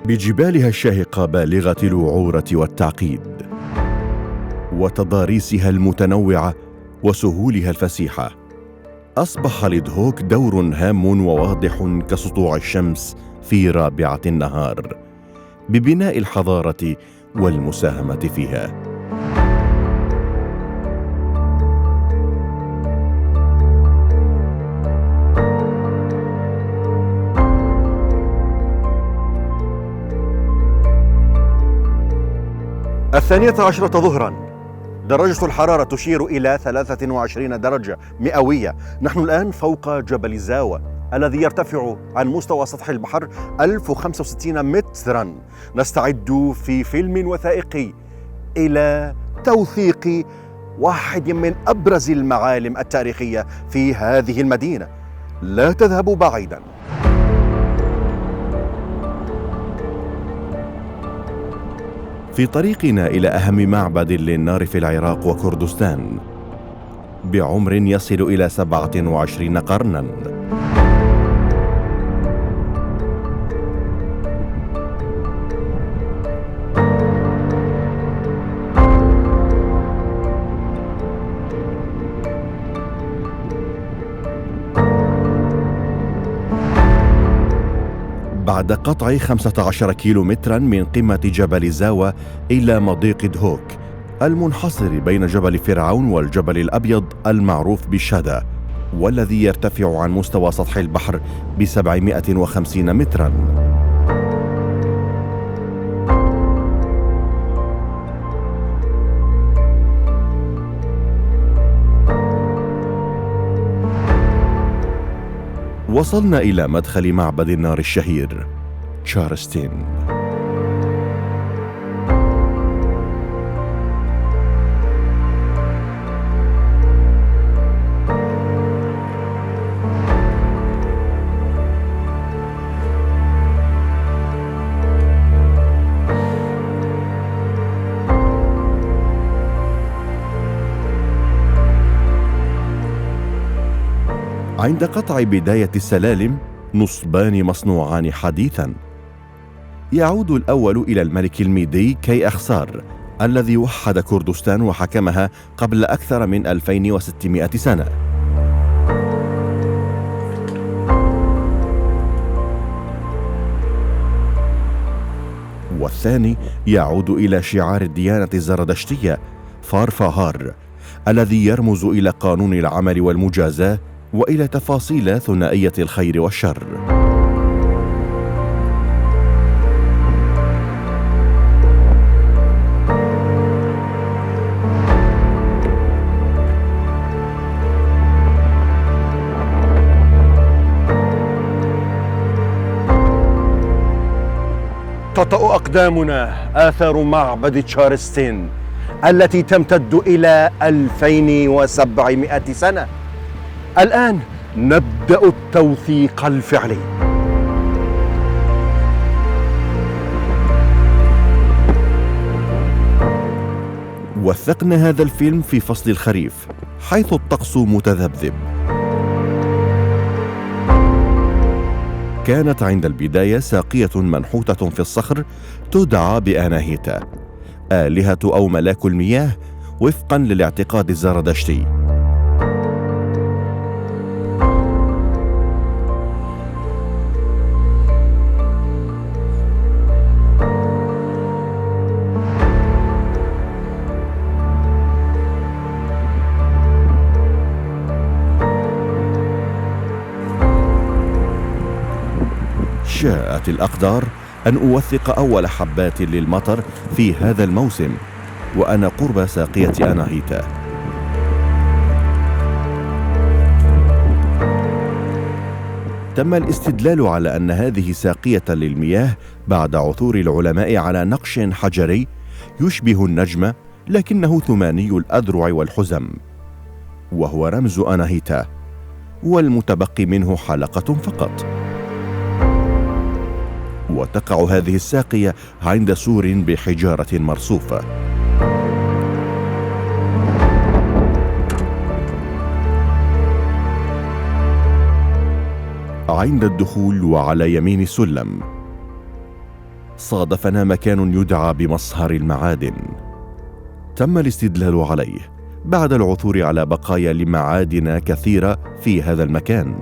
بجبالها الشاهقة بالغة الوعورة والتعقيد، وتضاريسها المتنوعة وسهولها الفسيحة، أصبح لدهوك دور هام وواضح كسطوع الشمس في رابعة النهار ببناء الحضارة والمساهمة فيها. الثانية عشرة ظهرا، درجة الحرارة تشير إلى 23 درجة مئوية. نحن الآن فوق جبل زاوة الذي يرتفع عن مستوى سطح البحر 1065 مترا. نستعد في فيلم وثائقي إلى توثيق واحد من أبرز المعالم التاريخية في هذه المدينة. لا تذهبوا بعيدا. في طريقنا إلى أهم معبد للنار في العراق وكردستان بعمر يصل إلى 27 قرناً. بعد قطع 15 كيلومترا من قمة جبل زاوة إلى مضيق دهوك المنحصر بين جبل فرعون والجبل الأبيض المعروف بالشدا، والذي يرتفع عن مستوى سطح البحر ب750 مترا. وصلنا إلى مدخل معبد النار الشهير تشارستين. عند قطع بداية السلالم نصبان مصنوعان حديثا. يعود الأول إلى الملك الميدي كي أخسار الذي وحد كردستان وحكمها قبل أكثر من 2600 سنة. والثاني يعود إلى شعار الديانة الزردشتية فارفاهار الذي يرمز إلى قانون العمل والمجازاة وإلى تفاصيل ثنائية الخير والشر. تطأ أقدامنا آثار معبد تشارستين التي تمتد إلى 2700 سنة. الآن نبدأ التوثيق الفعلي. وثقنا هذا الفيلم في فصل الخريف حيث الطقس متذبذب. كانت عند البداية ساقية منحوتة في الصخر تدعى بأناهيتا، آلهة أو ملاك المياه وفقا للاعتقاد الزردشتي. شاءت الأقدار أن أوثق أول حبات للمطر في هذا الموسم وأنا قرب ساقية أناهيتا. تم الاستدلال على أن هذه ساقية للمياه بعد عثور العلماء على نقش حجري يشبه النجمة لكنه ثماني الأذرع والحزم، وهو رمز أناهيتا، والمتبقي منه حلقة فقط. وتقع هذه الساقية عند سور بحجارة مرصوفة. عند الدخول وعلى يمين السلم صادفنا مكان يدعى بمصهر المعادن. تم الاستدلال عليه بعد العثور على بقايا لمعادن كثيرة في هذا المكان،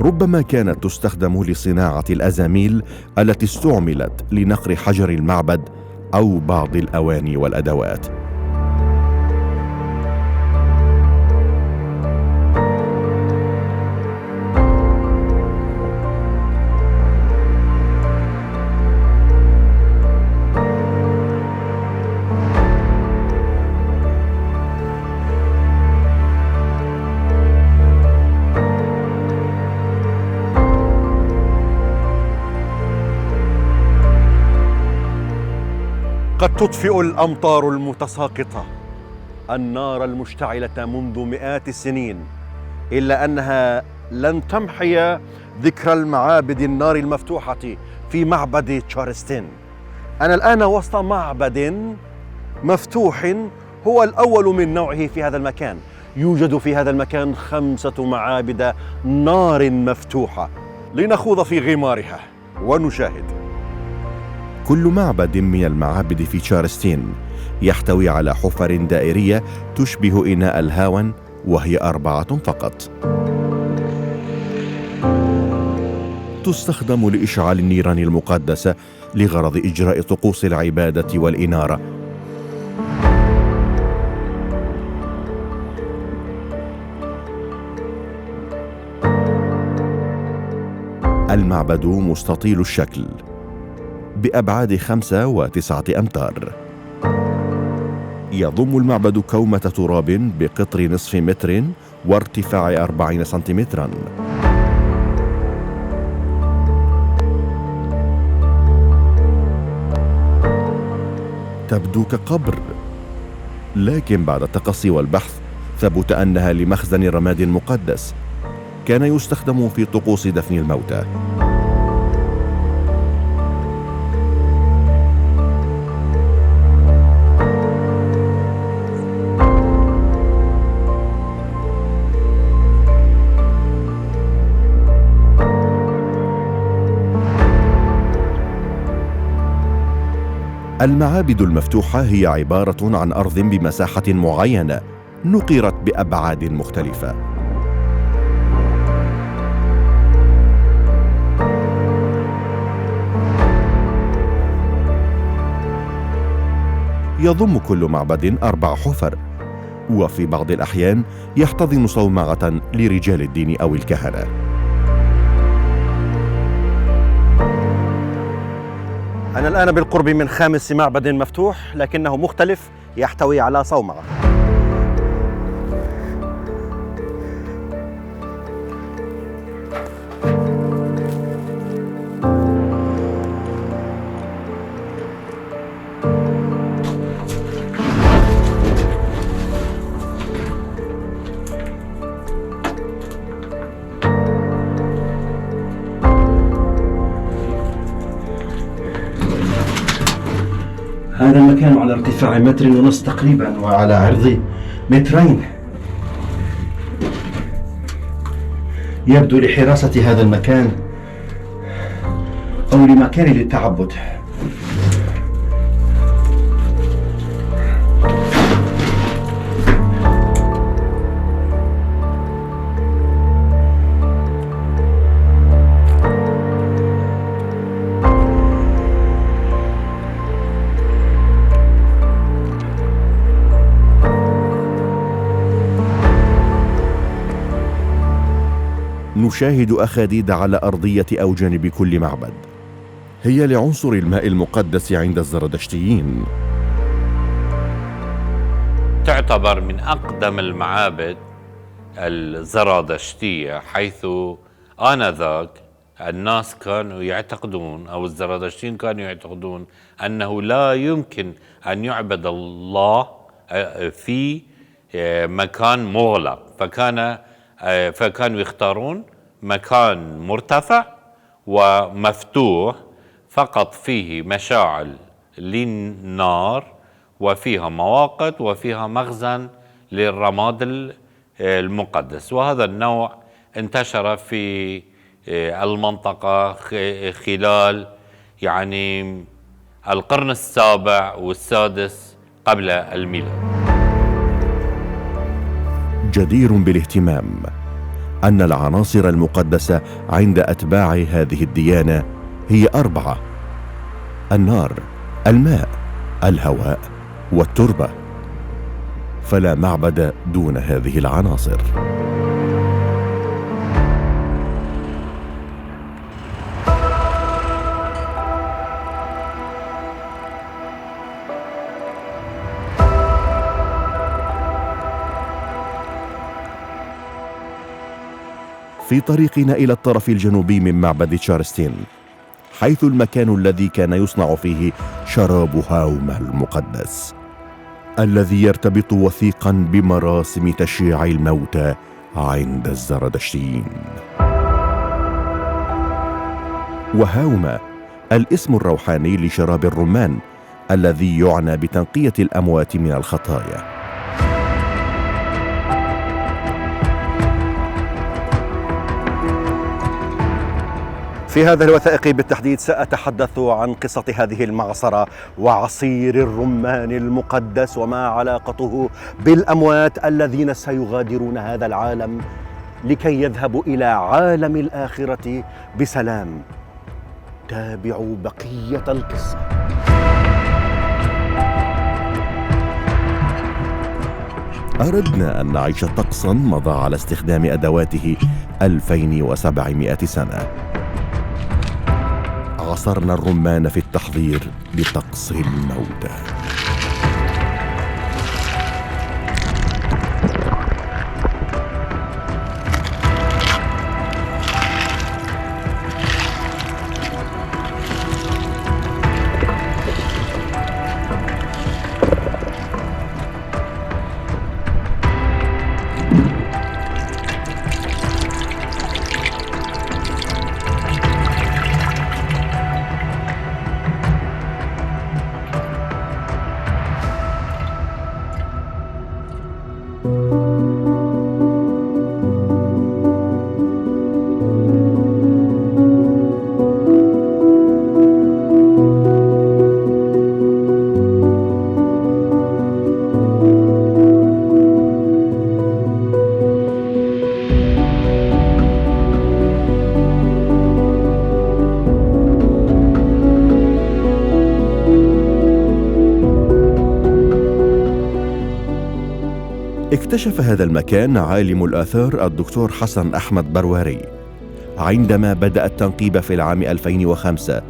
ربما كانت تستخدم لصناعة الأزاميل التي استعملت لنقر حجر المعبد أو بعض الأواني والأدوات. قد تطفئ الأمطار المتساقطة النار المشتعلة منذ مئات السنين، إلا أنها لن تمحي ذكرى المعابد النار المفتوحة في معبد تشارستين. أنا الآن وسط معبد مفتوح هو الأول من نوعه في هذا المكان. يوجد في هذا المكان 5 معابد نار مفتوحة. لنخوض في غمارها ونشاهد. كل معبد من المعابد في تشارستين يحتوي على حفر دائرية تشبه إناء الهاون، وهي 4 فقط. تستخدم لإشعال النيران المقدسة لغرض إجراء طقوس العبادة والإنارة. المعبد مستطيل الشكل بأبعاد 5 و9 أمتار. يضم المعبد كومة تراب بقطر نصف متر وارتفاع 40 سنتيمترا. تبدو كقبر، لكن بعد التقصي والبحث ثبت أنها لمخزن رماد مقدس كان يستخدم في طقوس دفن الموتى. المعابد المفتوحة هي عبارة عن أرض بمساحة معينة نقرت بأبعاد مختلفة. يضم كل معبد 4 حفر، وفي بعض الأحيان يحتضن صومعة لرجال الدين أو الكهنة. أنا الآن بالقرب من 5 معبد مفتوح، لكنه مختلف، يحتوي على صومعة. هذا المكان على ارتفاع 1.5 متر تقريبا، وعلى عرض 2 متر. يبدو لحراسة هذا المكان أو لمكان للتعبد. نشاهد أخاديد على أرضية أو جانب كل معبد. هي لعنصر الماء المقدس عند الزردشتيين. تعتبر من أقدم المعابد الزرادشتية، حيث آنذاك الناس كانوا يعتقدون، أو الزرادشتيين كانوا يعتقدون أنه لا يمكن أن يعبد الله في مكان مغلق، فكانوا يختارون مكان مرتفع ومفتوح فقط فيه مشاعل للنار وفيها مواقد وفيها مخزن للرماد المقدس. وهذا النوع انتشر في المنطقة خلال يعني القرن السابع والسادس قبل الميلاد. جدير بالاهتمام أن العناصر المقدسة عند أتباع هذه الديانة هي 4: النار، الماء، الهواء، والتربة، فلا معبد دون هذه العناصر. في طريقنا إلى الطرف الجنوبي من معبد تشارستين، حيث المكان الذي كان يصنع فيه شراب هاومة المقدس، الذي يرتبط وثيقا بمراسم تشييع الموتى عند الزردشتيين. وهاومة الاسم الروحاني لشراب الرمان الذي يعنى بتنقية الأموات من الخطايا. في هذا الوثائقي بالتحديد سأتحدث عن قصة هذه المعصرة وعصير الرمان المقدس وما علاقته بالأموات الذين سيغادرون هذا العالم لكي يذهبوا إلى عالم الآخرة بسلام. تابعوا بقية القصة. أردنا أن نعيش طقسا مضى على استخدام أدواته 2700 سنة. عصرنا الرمان في التحضير لطقس الموتى. اكتشف هذا المكان عالم الآثار الدكتور حسن أحمد برواري عندما بدأ التنقيب في العام 2005،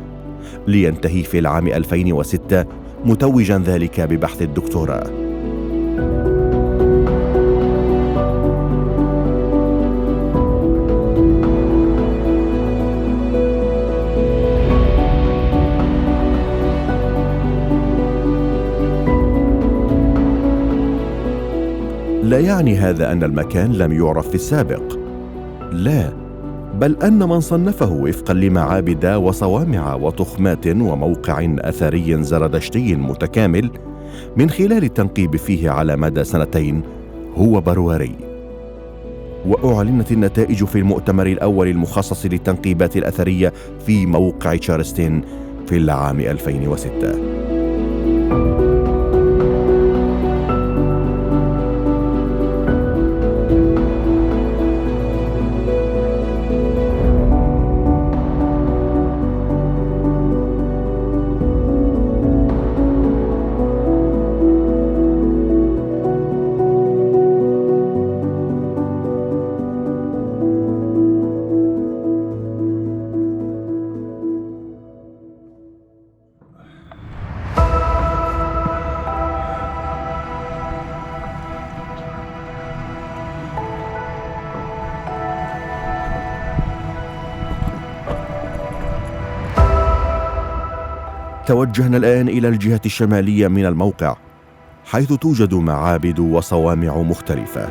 لينتهي في العام 2006 متوجا ذلك ببحث الدكتوراه. لا يعني هذا أن المكان لم يعرف في السابق، لا، بل أن من صنفه وفقا لمعابد وصوامع وتخمات وموقع أثري زردشتي متكامل من خلال التنقيب فيه على مدى 2 هو برواري. وأعلنت النتائج في المؤتمر الأول المخصص للتنقيبات الأثرية في موقع تشارستين في العام 2006. توجهنا الآن إلى الجهة الشمالية من الموقع، حيث توجد معابد وصوامع مختلفة.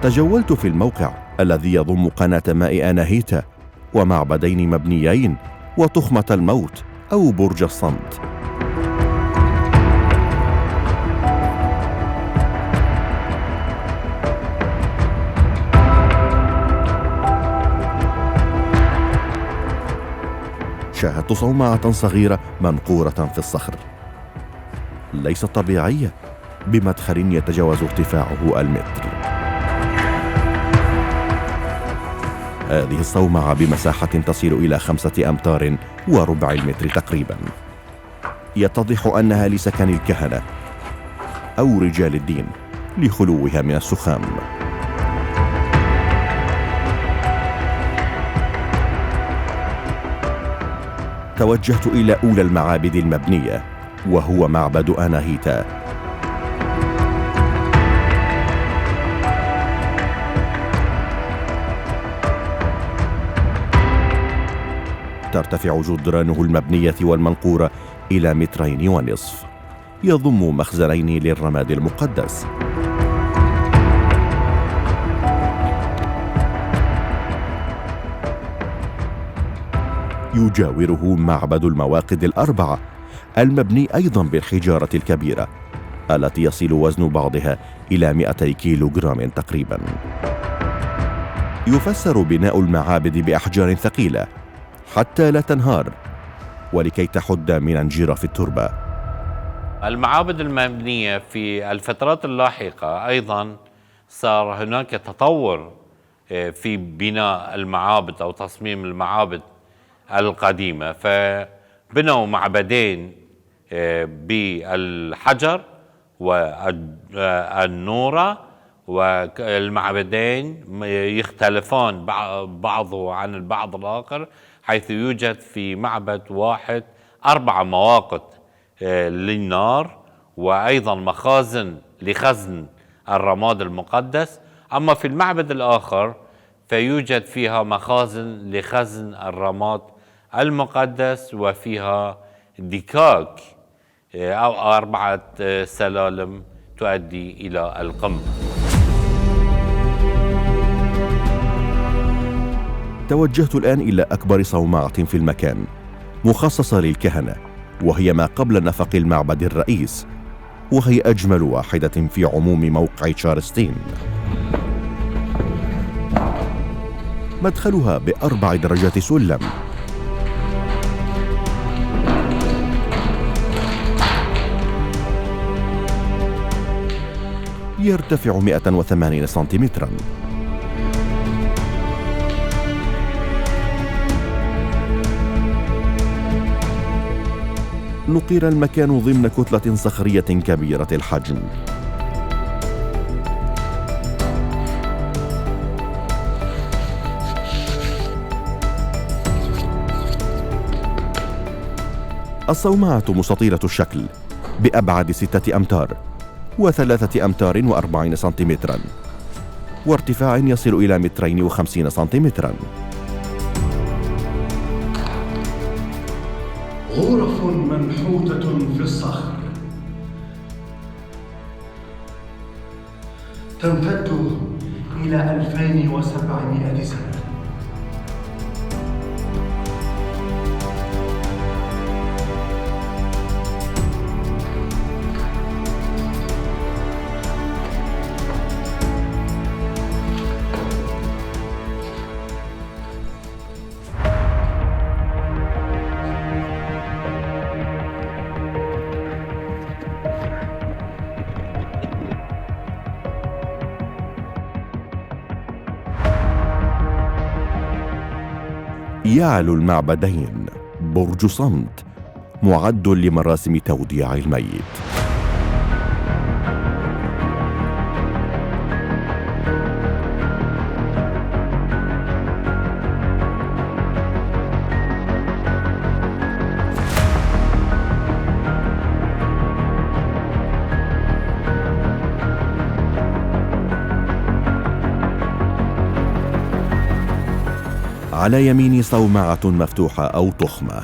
تجولت في الموقع الذي يضم قناة ماء أناهيتا ومعبدين مبنيين وتخمة الموت أو برج الصمت. شاهدت صومعة صغيرة منقورة في الصخر، ليست طبيعية، بمدخل يتجاوز ارتفاعه المتر. هذه الصومعة بمساحة تصل إلى 5 أمتار وربع المتر تقريبا. يتضح أنها لسكن الكهنة أو رجال الدين لخلوها من السخام. توجهت إلى أولى المعابد المبنية، وهو معبد أناهيتا. ترتفع جدرانه المبنية والمنقورة إلى 2.5 متر، يضم مخزنين للرماد المقدس. يجاوره معبد المواقد ال4 المبني أيضا بالحجارة الكبيرة التي يصل وزن بعضها إلى 200 كيلوغرام تقريبا. يفسر بناء المعابد بأحجار ثقيلة حتى لا تنهار ولكي تحد من انجراف التربة. المعابد المبنية في الفترات اللاحقة أيضا صار هناك تطور في بناء المعابد أو تصميم المعابد القديمة، فبنوا معبدين بالحجر والنورة، والمعبدين يختلفان بعضه عن البعض الآخر، حيث يوجد في معبد واحد 4 مواقد للنار وأيضا مخازن لخزن الرماد المقدس. أما في المعبد الآخر فيوجد فيها مخازن لخزن الرماد المقدس، وفيها دكاك أو 4 سلالم تؤدي إلى القمة. توجهت الآن إلى أكبر صومعة في المكان، مخصصة للكهنة، وهي ما قبل نفق المعبد الرئيس، وهي أجمل واحدة في عموم موقع تشارلستين. مدخلها ب4 درجات سلم، يرتفع 180 سنتيمترا. نقر المكان ضمن كتلة صخرية كبيرة الحجم. الصومعة مستطيلة الشكل بأبعاد 6 أمتار و3 أمتار و40 سنتيمترا، وارتفاع يصل إلى 250 سنتيمترا. غرف منحوتة في الصخر تمتد إلى 2700 سنة. يعلو المعبدين برج صمت، معد لمراسم توديع الميت. على يميني صومعة مفتوحة أو تخمة.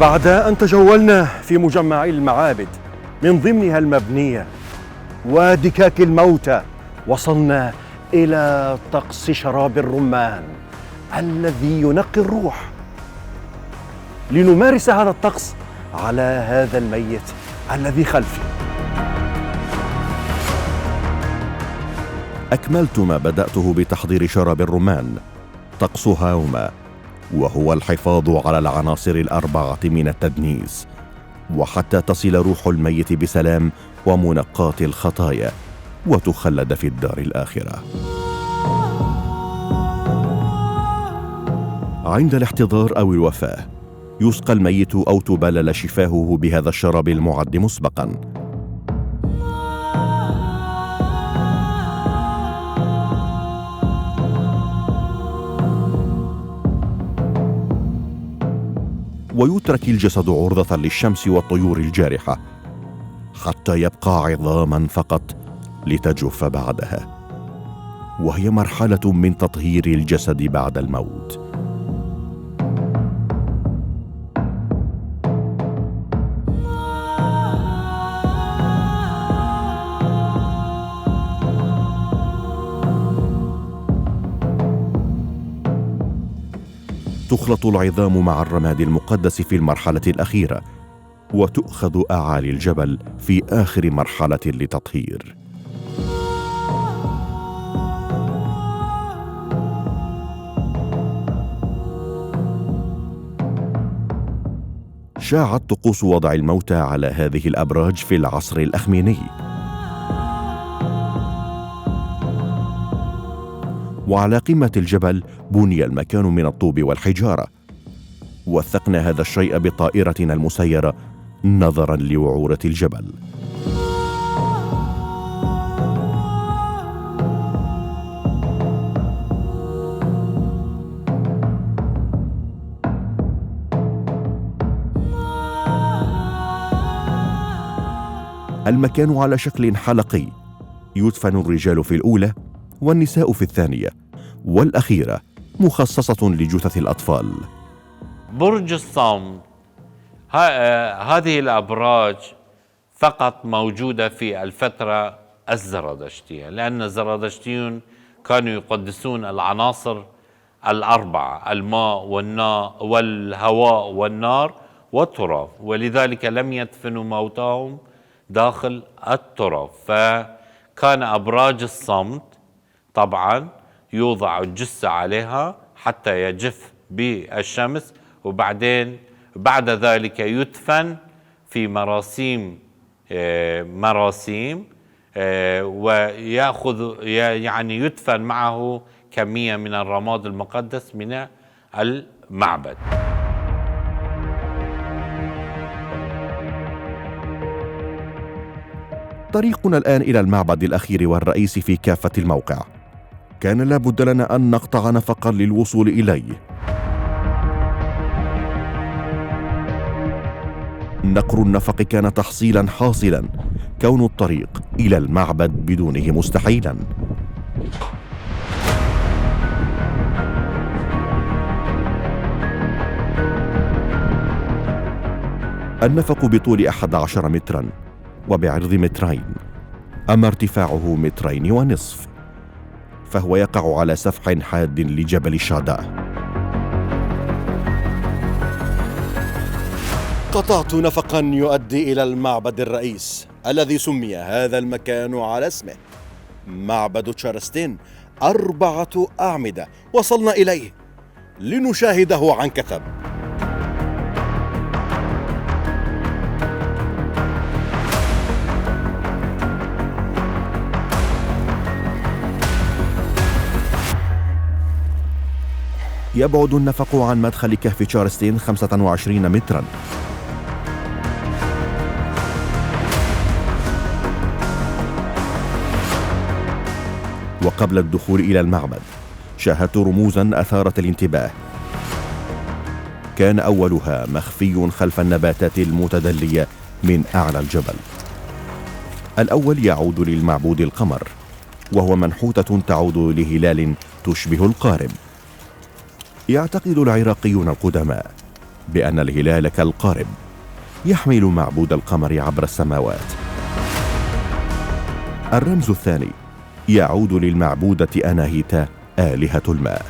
بعد أن تجولنا في مجمع المعابد من ضمنها المبنية ودكاك الموتى، وصلنا إلى طقس شراب الرمان الذي ينقي الروح، لنمارس هذا الطقس على هذا الميت الذي خلفي. أكملت ما بدأته بتحضير شراب الرمان، طقس هاوما، وهو الحفاظ على العناصر الأربعة من التدنيس، وحتى تصل روح الميت بسلام ومنقاة الخطايا وتخلد في الدار الآخرة. عند الاحتضار أو الوفاة يسقى الميت أو تبلل شفاهه بهذا الشراب المعد مسبقا. ويترك الجسد عرضة للشمس والطيور الجارحة حتى يبقى عظاما فقط لتجف بعدها، وهي مرحلة من تطهير الجسد بعد الموت. تخلط العظام مع الرماد المقدس في المرحلة الأخيرة، وتؤخذ أعالي الجبل في آخر مرحلة لتطهير. شاعت طقوس وضع الموتى على هذه الأبراج في العصر الأخميني، وعلى قمة الجبل بني المكان من الطوب والحجارة. وثقنا هذا الشيء بطائرتنا المسيرة نظرا لوعورة الجبل. المكان على شكل حلقي، يدفن الرجال في الأولى والنساء في الثانية، والأخيرة مخصصة لجثث الأطفال. برج الصمت هذه الأبراج فقط موجودة في الفترة الزرادشتية، لأن الزرادشتيون كانوا يقدسون العناصر الأربعة: الماء والهواء والنار والتراب، ولذلك لم يدفنوا موتاهم داخل التراب. فكان أبراج الصمت طبعا يوضع الجثة عليها حتى يجف بالشمس، وبعدين بعد ذلك يدفن في مراسيم ويأخذ يعني يدفن معه كمية من الرماد المقدس من المعبد. طريقنا الآن إلى المعبد الأخير والرئيس في كافة الموقع. كان لابد لنا أن نقطع نفقا للوصول إليه. نقر النفق كان تحصيلا حاصلا، كون الطريق إلى المعبد بدونه مستحيلا. النفق بطول 11 مترا وبعرض 2 مترين، أما ارتفاعه 2.5 متر، فهو يقع على سفح حاد لجبل شاداء. قطعت نفقا يؤدي إلى المعبد الرئيس الذي سمي هذا المكان على اسمه، معبد تشارستين 4 أعمدة. وصلنا إليه لنشاهده عن كثب. يبعد النفق عن مدخل كهف تشارستين 25 مترا. وقبل الدخول إلى المعبد شاهدت رموزا أثارت الانتباه. كان أولها مخفي خلف النباتات المتدلية من أعلى الجبل. الأول يعود للمعبود القمر، وهو منحوتة تعود لهلال تشبه القارب. يعتقد العراقيون القدماء بأن الهلال كالقارب يحمل معبود القمر عبر السماوات. الرمز الثاني يعود للمعبودة أناهيتا آلهة الماء،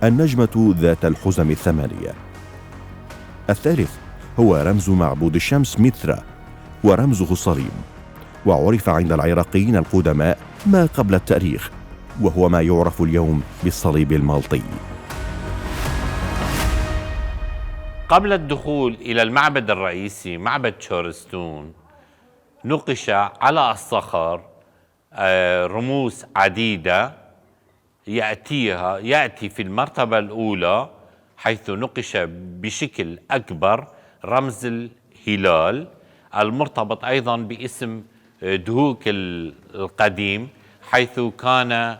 النجمة ذات الحزم الثمانية. الثالث هو رمز معبود الشمس ميثرا، ورمزه الصليب، وعرف عند العراقيين القدماء ما قبل التاريخ، وهو ما يعرف اليوم بالصليب المالطي. قبل الدخول إلى المعبد الرئيسي معبد تشورستون، نقش على الصخر رموز عديدة يأتي في المرتبة الأولى، حيث نقش بشكل أكبر رمز الهلال المرتبط أيضا باسم دهوك القديم، حيث كان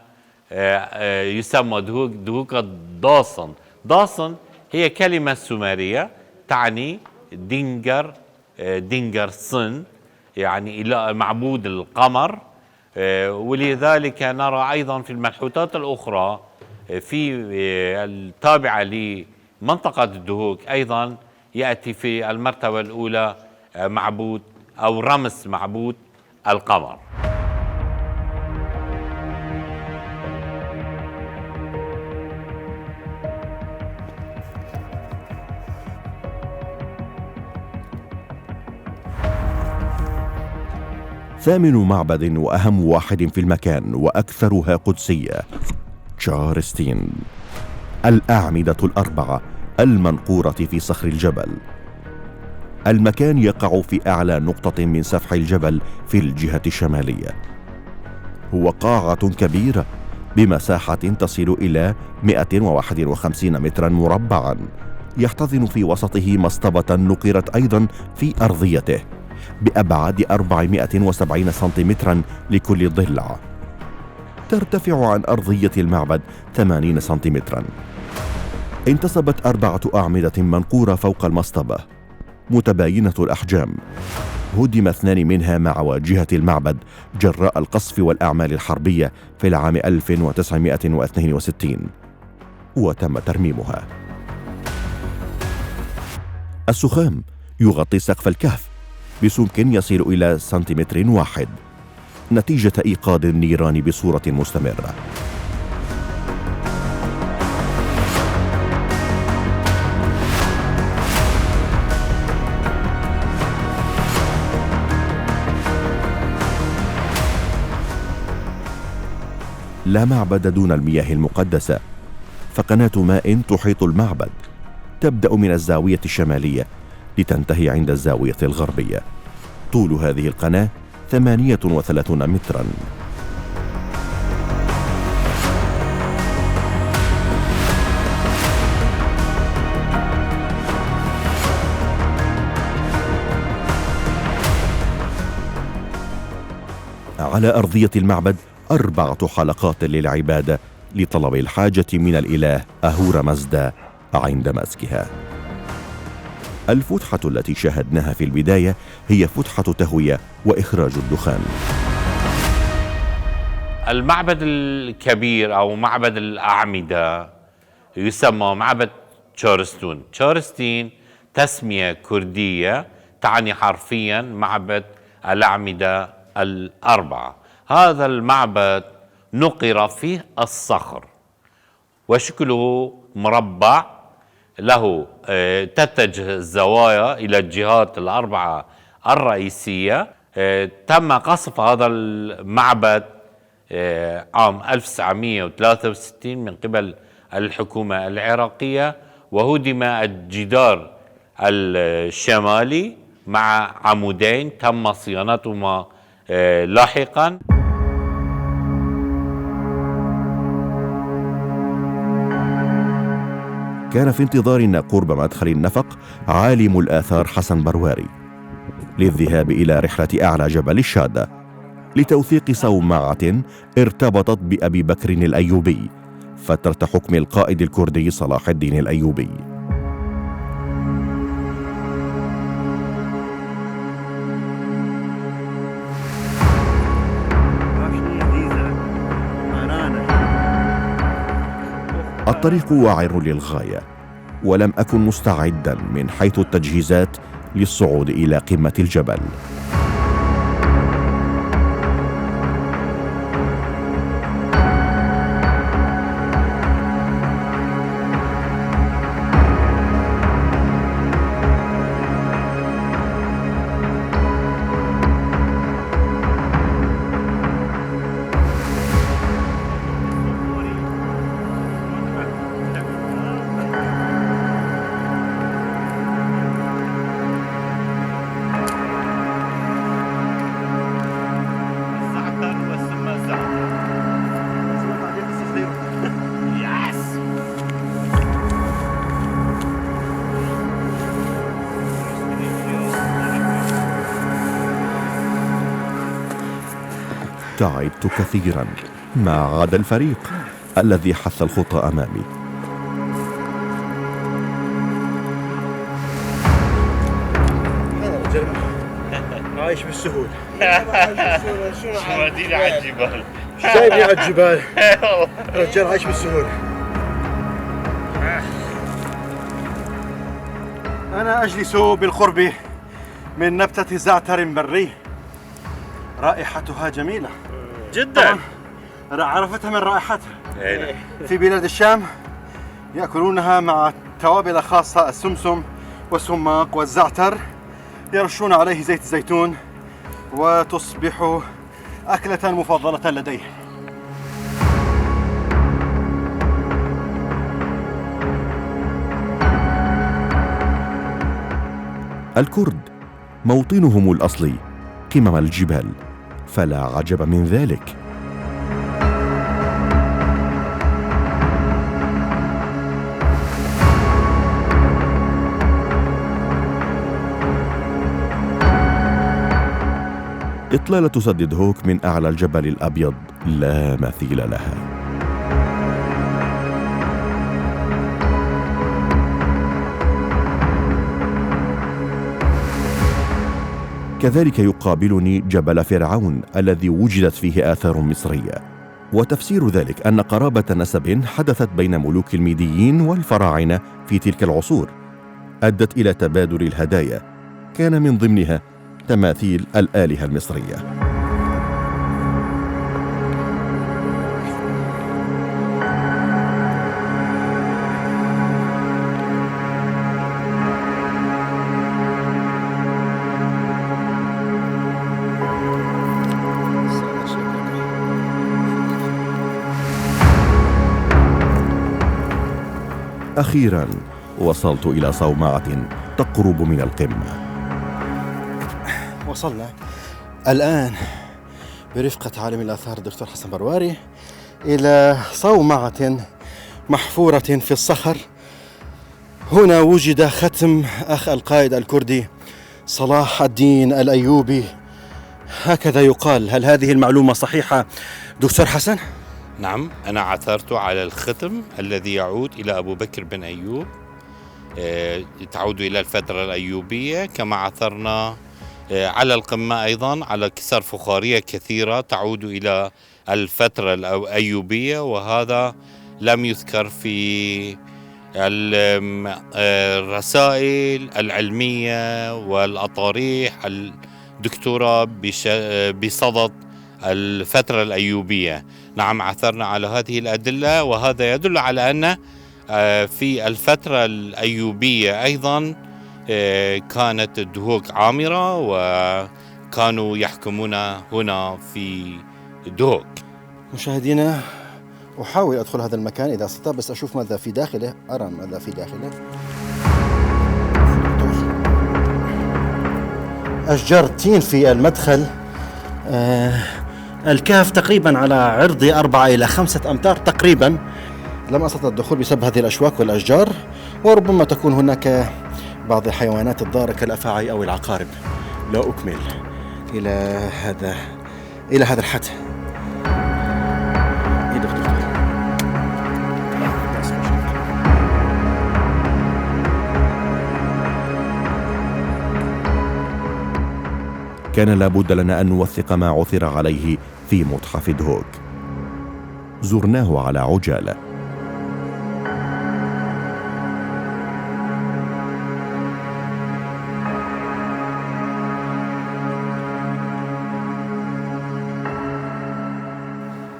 يسمى دهوك الداصن. داصن هي كلمة سومرية تعني دينجر صن، يعني إله معبود القمر. ولذلك نرى أيضا في المنحوتات الأخرى في التابعة لمنطقة الدهوك أيضا يأتي في المرتبة الأولى معبود أو رمز معبود القمر. ثامن معبد وأهم واحد في المكان وأكثرها قدسية، تشارستين، الأعمدة الأربعة المنقورة في صخر الجبل. المكان يقع في أعلى نقطة من سفح الجبل في الجهة الشمالية. هو قاعة كبيرة بمساحة تصل إلى 151 مترا مربعا، يحتضن في وسطه مصطبة نقرت أيضا في أرضيته بأبعاد 470 سنتيمترا لكل ضلع، ترتفع عن أرضية المعبد 80 سنتيمترا. انتصبت 4 أعمدة منقورة فوق المصطبة متباينة الأحجام، هدم 2 منها مع واجهة المعبد جراء القصف والأعمال الحربية في العام 1962، وتم ترميمها. السخام يغطي سقف الكهف بسمك يصل إلى سنتيمتر واحد نتيجة إيقاد النيران بصورة مستمرة. لا معبد دون المياه المقدسة، فقناة ماء تحيط المعبد تبدأ من الزاوية الشمالية لتنتهي عند الزاوية الغربية. طول هذه القناة 38 مترا. على أرضية المعبد 4 حلقات للعبادة لطلب الحاجة من الإله أهورا مزدا عند مسكها. الفتحة التي شاهدناها في البداية هي فتحة تهوية وإخراج الدخان. المعبد الكبير أو معبد الأعمدة يسمى معبد تشورستون. تشورستين تسمية كردية تعني حرفيا معبد الأعمدة الأربعة. هذا المعبد نقر فيه الصخر وشكله مربع، له تتجه الزوايا إلى الجهات الأربعة الرئيسية. تم قصف هذا المعبد عام 1963 من قبل الحكومة العراقية، وهدم الجدار الشمالي مع عمودين تم صيانتهما لاحقا. كان في انتظارنا قرب مدخل النفق عالم الآثار حسن برواري للذهاب إلى رحلة أعلى جبل الشادة لتوثيق صومعة ارتبطت بأبي بكر الأيوبي فترة حكم القائد الكردي صلاح الدين الأيوبي. الطريق واعر للغاية ولم أكن مستعدا من حيث التجهيزات للصعود إلى قمة الجبل. تعبت كثيرا ما عدا الفريق الذي حث الخطى أمامي. عايش بالسهول. شو وديني على الجبال؟ جايبني على الجبال. رجال عايش بالسهول. أنا أجلس بالقرب من نبتة زعتر بري، رائحتها جميلة جدا. عرفتها من رائحتها. في بلاد الشام يأكلونها مع توابل خاصة، السمسم والسماق والزعتر، يرشون عليه زيت الزيتون وتصبح أكلة مفضلة لديه. الكرد موطنهم الأصلي قمم الجبال، فلا عجب من ذلك. إطلالة سد هوك من أعلى الجبل الأبيض لا مثيل لها. كذلك يقابلني جبل فرعون الذي وجدت فيه آثار مصرية، وتفسير ذلك أن قرابة نسب حدثت بين ملوك الميديين والفراعنة في تلك العصور أدت إلى تبادل الهدايا، كان من ضمنها تماثيل الآلهة المصرية. أخيراً وصلت إلى صومعة تقرب من القمة. وصلنا الآن برفقة عالم الآثار الدكتور حسن برواري إلى صومعة محفورة في الصخر. هنا وجد ختم أخ القائد الكردي صلاح الدين الأيوبي، هكذا يقال. هل هذه المعلومة صحيحة دكتور حسن؟ نعم، أنا عثرت على الختم الذي يعود إلى أبو بكر بن أيوب، تعود إلى الفترة الأيوبية، كما عثرنا على القمة أيضا على كسر فخارية كثيرة تعود إلى الفترة الأيوبية، وهذا لم يذكر في الرسائل العلمية والأطاريح الدكتوراه بصدد الفترة الأيوبية. نعم، عثرنا على هذه الأدلة، وهذا يدل على أن في الفترة الأيوبية أيضا كانت دهوك عامرة وكانوا يحكمون هنا في دهوك. مشاهدينا، أحاول أدخل هذا المكان إذا استطاع، بس أشوف ماذا في داخله، أرى ماذا في داخله. أشجار تين في المدخل. الكهف تقريبا على عرض 4 إلى 5 أمتار تقريبا. لم أستطع الدخول بسبب هذه الأشواك والأشجار، وربما تكون هناك بعض الحيوانات الضارة كالأفاعي أو العقارب. لا أكمل إلى هذا الحد. كان لابد لنا أن نوثق ما عثر عليه في متحف دهوك. زرناه على عجالة.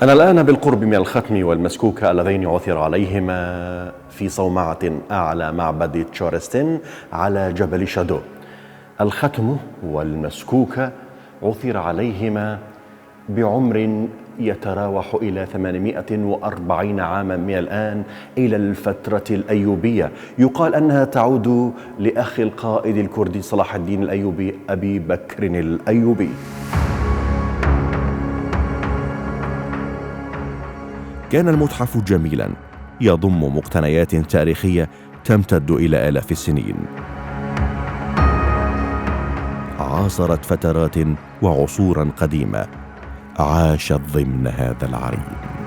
أنا الآن بالقرب من الختم والمسكوكة اللذين عثر عليهما في صومعة أعلى معبد تشورستن على جبل شادو. الختم والمسكوكة عثر عليهما بعمر يتراوح إلى 840 عاما من الآن إلى الفترة الأيوبية. يقال أنها تعود لأخي القائد الكردي صلاح الدين الأيوبي أبي بكر الأيوبي. كان المتحف جميلا يضم مقتنيات تاريخية تمتد إلى آلاف السنين، عاصرت فترات وعصورا قديمة، عاشت ضمن هذا العرين.